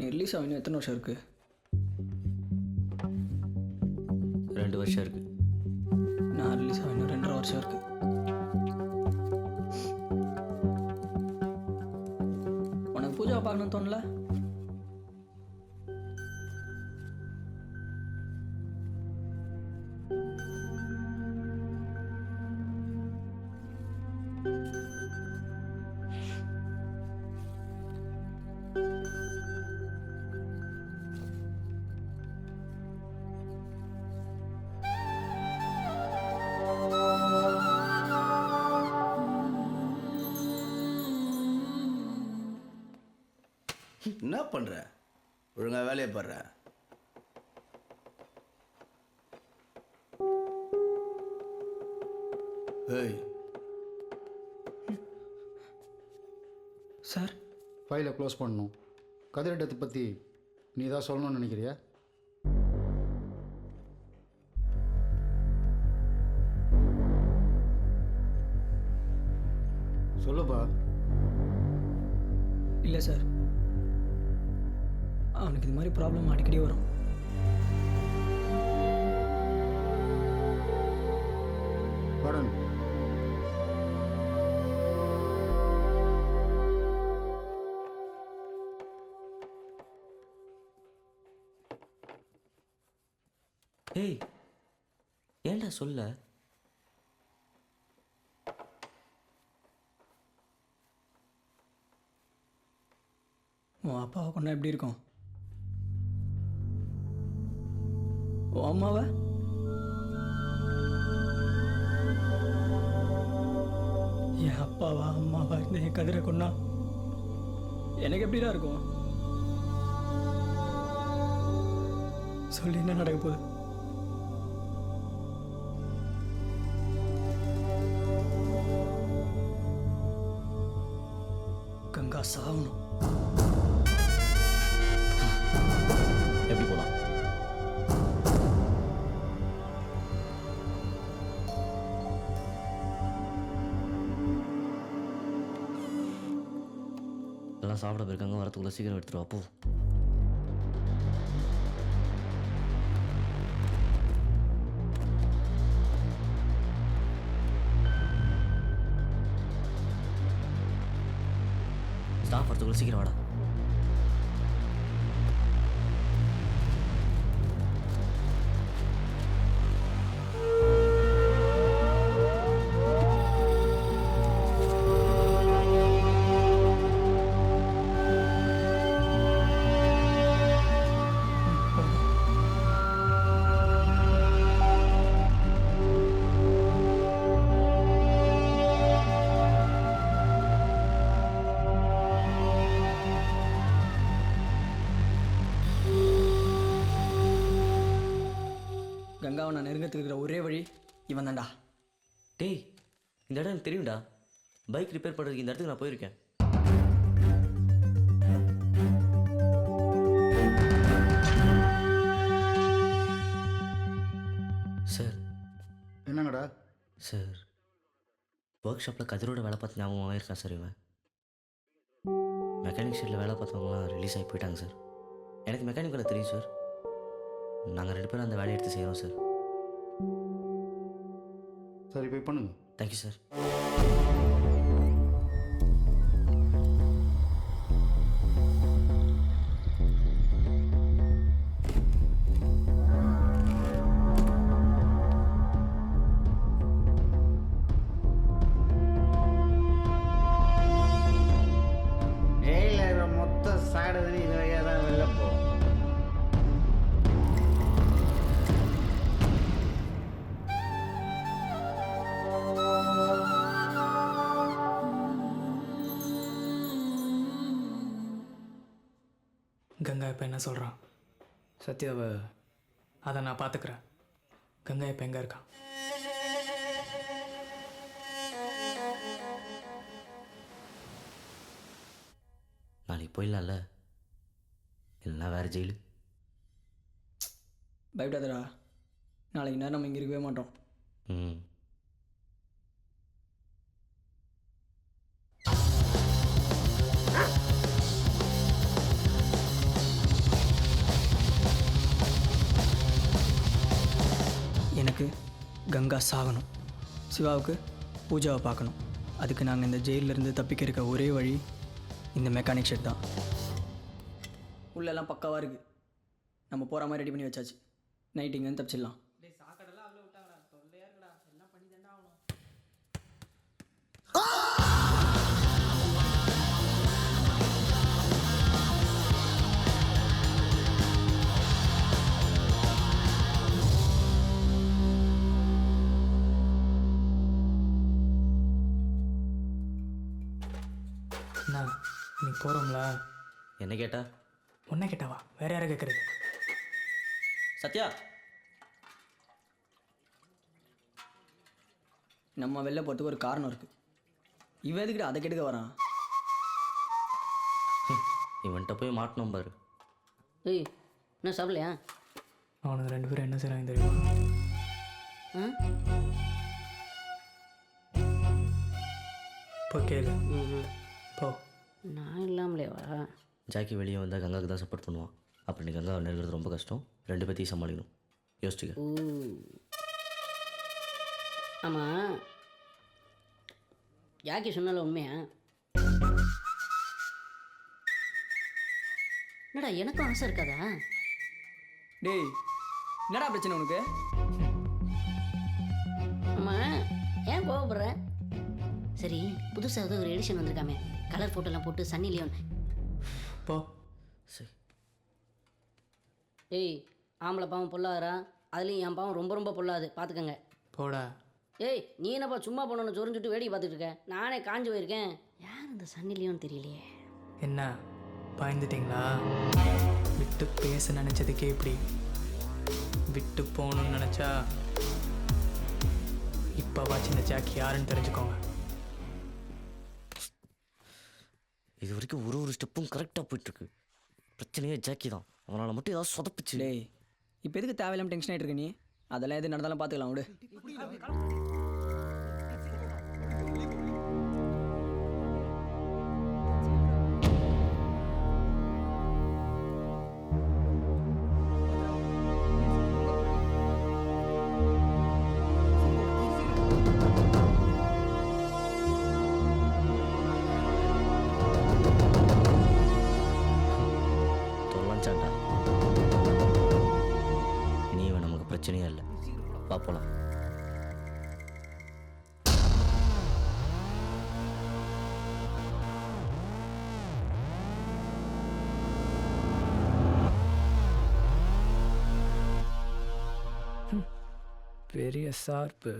நீ ரிலீஸ் ஆகணும் எத்தனை வருஷம் இருக்குது? 2 வருஷம் இருக்குது. நான் ரிலீஸ் ஆகணும் 2.5 வருஷம் இருக்குது. உனக்கு பூஜாவை பார்க்கணும்னு தோணல? என்ன பண்ற? ஒழுங்கா வேலையை பாடுற. ஏய் சார், ஃபைலை க்ளோஸ் பண்ணணும். கதிரட்டத்தை பற்றி நீ தான் சொல்லணும்னு நினைக்கிறியா? சொல்லுப்பா. இல்லை சார், அவனுக்கு இது மாதிரி ப்ராப்ளம் அடிக்கடி வரும். படன் ஏய், ஏன்டா சொல்ல? உன் அப்பாவை கொண்டா எப்படி இருக்கும்? உன் அம்மாவை? என் அப்பாவா அம்மாவா இருந்த என் கதிரை கொண்டா எனக்கு எப்படிடா இருக்கும்? சொல்லி என்ன நடக்க போகுது? கங்கா சாகணும். எப்படி போலாம்? எல்லாம் சாப்பிட போயிருக்காங்க, வரத்துக்குள்ள சீக்கிரம் எடுத்துருவா போ. ஸ்டாஃப் வரத்துக்குள்ள சீக்கிரம் வாடா. கங்காவை நான் நெருங்கத்துக்கு இருக்கிற ஒரே வழி இவன் தான்டா. டேய், இந்த இடம் எனக்கு தெரியும்டா. பைக் ரிப்பேர் பண்ணுறதுக்கு இந்த இடத்துக்கு நான் போயிருக்கேன். சார். என்னங்கடா? சார், ஒர்க் ஷாப்பில் கதிரோட வேலை பார்த்து ஞாபகமாக இருக்கான் சார் இவன். மெக்கானிக் ஷெட்டில் வேலை பார்த்தவங்களாம் ரிலீஸ் ஆகி போயிட்டாங்க சார். எனக்கு மெக்கானிக் வேலை தெரியும் சார். நாங்கள் 2 பேரும் அந்த வேலையை எடுத்து செய்கிறோம் சார். சரி, போய் பண்ணுங்க. Thank you sir. ஜெயிலில் மொத்த சாடுதுன்னு இது வழியாக தான் வெளில போகும். கங்கா இப்போ என்ன சொல்கிறான்? சத்யாவை அதை நான் பார்த்துக்கிறேன். கங்கா இப்போ எங்கே இருக்கான்? நாளைக்கு போயிடலாம்ல, இல்லைன்னா வேறு ஜெயிலு. பயப்படாதடா, நாளைக்கு நேரம் நம்ம இங்கே இருக்கவே மாட்டோம். ம். கங்கா சாகணும், சிவாவுக்கு பூஜாவை பார்க்கணும். அதுக்கு நாங்கள் இந்த ஜெயிலிருந்து தப்பிக்க இருக்க ஒரே வழி இந்த மெக்கானிக் ஷெட் தான். உள்ளெல்லாம் பக்காவாக இருக்குது. நம்ம போகிற மாதிரி ரெடி பண்ணி வச்சாச்சு. நைட் இங்கேருந்து தப்பிச்சிடலாம். அண்ணா இன்னைக்கு போகிறோம்ல. என்ன கேட்டா? ஒன்றை கேட்டாவா? வேற யாரை கேட்குறது? சத்யா, நம்ம வெளில போகிறதுக்கு ஒரு காரணம் இருக்குது. இவன் எதுக்கிட்ட அதை கெடுக்க வரான்? இவன்கிட்ட போய் மாட்டணும் பாரு. ஏய் என்ன சாப்பிடலையா? அவனுக்கு 2 பேரும் என்ன செய்கிறாங்க தெரியுமா? ஆ இப்போ கேளு. போ. நான் இல்லாமலேவா? ஜாக்கி வெளியே வந்தால் கங்காவுக்கு தான் சப்போர்ட் பண்ணுவான். அப்போ நீ கங்காவை நெருங்கிறது ரொம்ப கஷ்டம். 2 பேர்த்தையும் சமாளிக்கணும். யோசிச்சுக்க. ஓ ஆமாம், யாக்கி சொன்னால உண்மையா? என்னடா எனக்கும் ஆசை இருக்காதா? டேய் என்னடா பிரச்சனை உனக்கு? ஆமாம் ஏன் கோவப்படுற? சரி புதுசாக ஏதோ ஒரு எடிஷன் வந்திருக்காமே, கலர் ஃபோட்டோலாம் போட்டு சன்னி லியோன். போ. சரி. ஏய் ஆம்பளை பாவம் பொல்லாதரா, அதுலேயும் என் பாவம் ரொம்ப ரொம்ப பொல்லாது, பார்த்துக்கங்க. போடா. ஏய் நீ என்னப்பா சும்மா போனோன்னு சொரிஞ்சுட்டு வேடிக்கை பார்த்துட்டு இருக்க? நானே காஞ்சு போயிருக்கேன். யார் இந்த சன்னி லியோன்னு தெரியலையே. என்ன பயந்துட்டீங்களா? விட்டு பேச நினச்சதுக்கே இப்படி. விட்டு போகணும்னு நினச்சா இப்போவா சின்ன ஜாக்கி யாருன்னு தெரிஞ்சுக்கோங்க. இது வரைக்கும் ஒரு ஸ்டெப்பும் கரெக்டாக போயிட்டுருக்கு. பிரச்சனையே ஜாக்கி தான். அவனால் மட்டும் ஏதாவது சொதப்பிச்சு. டேய் இப்போ எதுக்கு தேவையில்லாமல் டென்ஷன் ஆகிட்டு இருக்க நீ? அதெல்லாம் எது நடந்தாலும் பார்த்துக்கலாம் விடு. தொலைச்சாண்டா. இனி இவன் நமக்கு பிரச்சனையே இல்லை. பார்ப்போலாம். பெரிய சார்பு.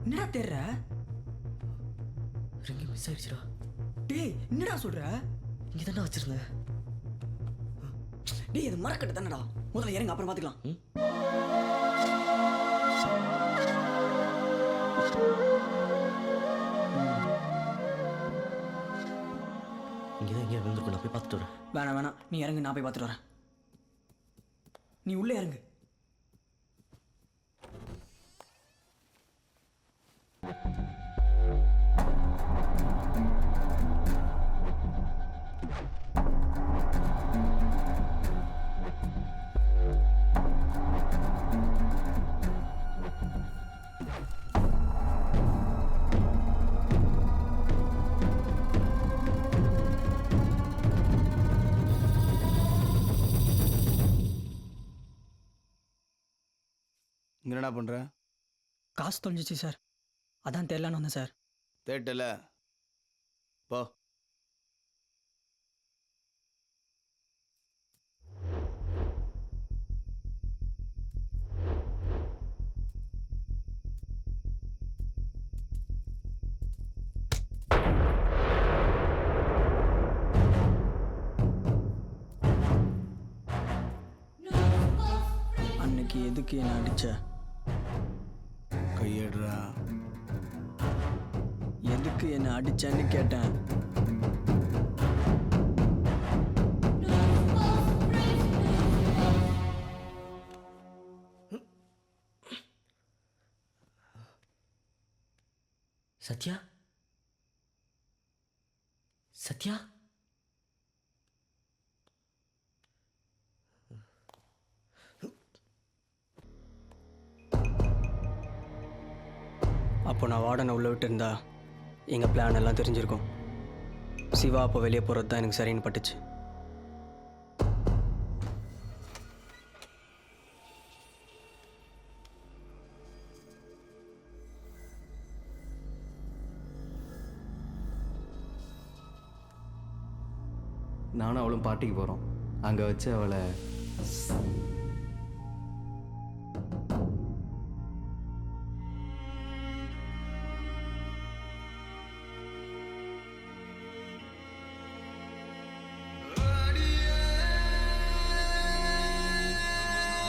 என்னடா தேடுற? ரிங்கி மிஸ் ஆயிடுச்சுடா. டேய் என்னடா சொல்ற? இங்கே தானே வச்சிருந்தேன். டேய் இது மரக்கட்டு தானடா. முதல்ல இறங்க, அப்புறம் பார்த்துக்கலாம். இங்கே தான் எங்கேயா விழுந்துருக்கும். நான் போய் பார்த்துட்டு வரேன். வேணாம் வேணாம், நீ இறங்கு, நான் போய் பார்த்துட்டு வரேன். நீ உள்ளே இறங்கு. இங்கே என்ன பண்ணுற? காசு தொலைஞ்சிச்சு சார், அதான் தெரிலான்னு வந்தேன் சார். தேட்டல போ. அன்னைக்கு எதுக்கு என்ன அடிச்ச? கையேடுறா. எதுக்கு என்ன அடிச்சேன்னு கேட்டேன். சத்யா, சத்யா, அப்போ நான் வார்டனை உள்ள விட்டு இருந்தா எங்கள் பிளான் எல்லாம் தெரிஞ்சிருக்கும். சிவா அப்போ வெளியே போகிறது தான் எனக்கு சரின்னு பட்டுச்சு. நானும் அவளும் பார்ட்டிக்கு போகிறோம். அங்கே வச்சு அவளை